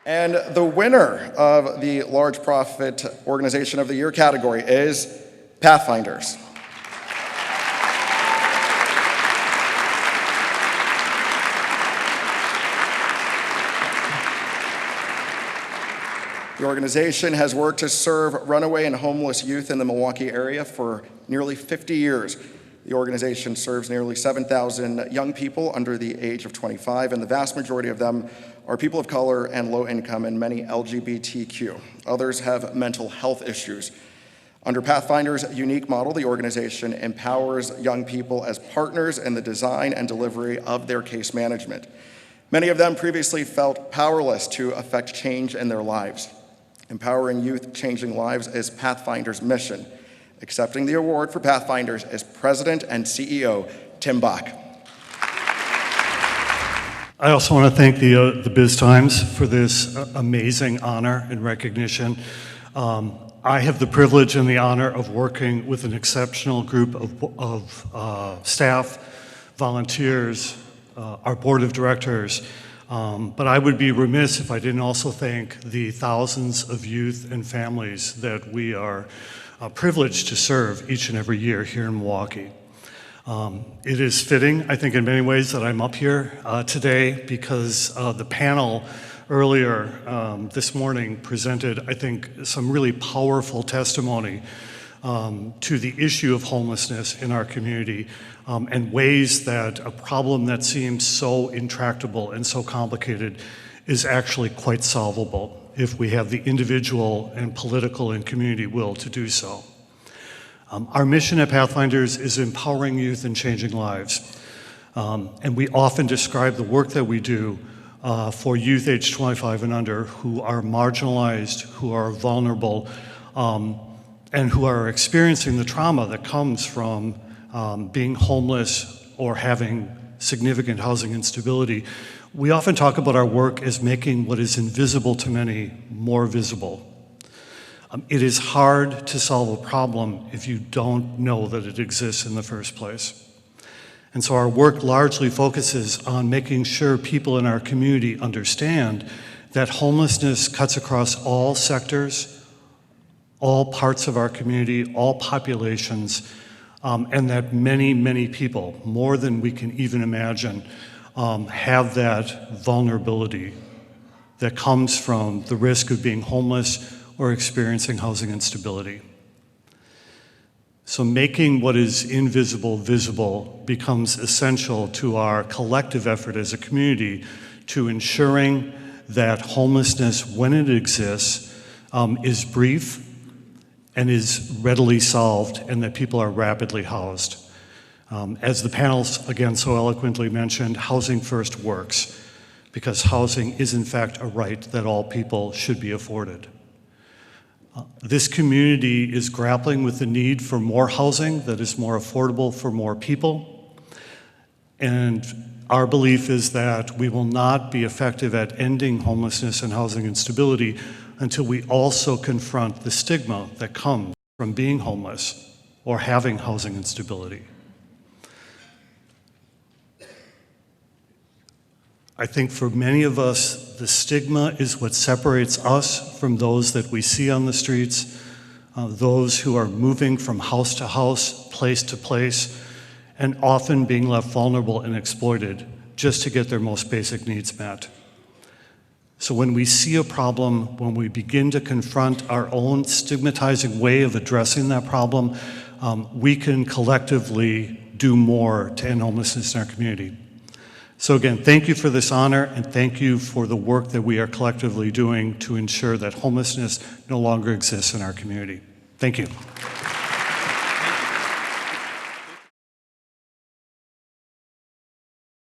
And the winner of the Large Profit Organization of the Year category is Pathfinders. The organization has worked to serve runaway and homeless youth in the Milwaukee area for nearly 50 years. The organization serves nearly 7,000 young people under the age of 25, and the vast majority of them are people of color and low income, and many LGBTQ. Others have mental health issues. Under Pathfinder's unique model, the organization empowers young people as partners in the design and delivery of their case management. Many of them previously felt powerless to affect change in their lives. Empowering youth, changing lives is Pathfinder's mission. Accepting the award for Pathfinders is President and CEO Tim Bach. I also want to thank the BizTimes for this amazing honor and recognition. I have the privilege and the honor of working with an exceptional group of staff, volunteers, our board of directors. But I would be remiss if I didn't also thank the thousands of youth and families that we are privileged to serve each and every year here in Milwaukee. It is fitting, I think, in many ways that I'm up here today because the panel earlier this morning presented, I think, some really powerful testimony to the issue of homelessness in our community and ways that a problem that seems so intractable and so complicated is actually quite solvable if we have the individual and political and community will to do so. Our mission at Pathfinders is empowering youth and changing lives. And we often describe the work that we do for youth age 25 and under who are marginalized, who are vulnerable, and who are experiencing the trauma that comes from being homeless or having significant housing instability. We often talk about our work as making what is invisible to many more visible. It is hard to solve a problem if you don't know that it exists in the first place. And so our work largely focuses on making sure people in our community understand that homelessness cuts across all sectors, all parts of our community, all populations, and that many, many people, more than we can even imagine, have that vulnerability that comes from the risk of being homeless or experiencing housing instability. So making what is invisible visible becomes essential to our collective effort as a community to ensuring that homelessness, when it exists, is brief and is readily solved and that people are rapidly housed. As the panels again so eloquently mentioned, housing first works because housing is in fact a right that all people should be afforded. This community is grappling with the need for more housing that is more affordable for more people. And our belief is that we will not be effective at ending homelessness and housing instability until we also confront the stigma that comes from being homeless or having housing instability. I think for many of us, the stigma is what separates us from those that we see on the streets, those who are moving from house to house, place to place, and often being left vulnerable and exploited just to get their most basic needs met. So when we see a problem, when we begin to confront our own stigmatizing way of addressing that problem, we can collectively do more to end homelessness in our community. So again, thank you for this honor and thank you for the work that we are collectively doing to ensure that homelessness no longer exists in our community. Thank you.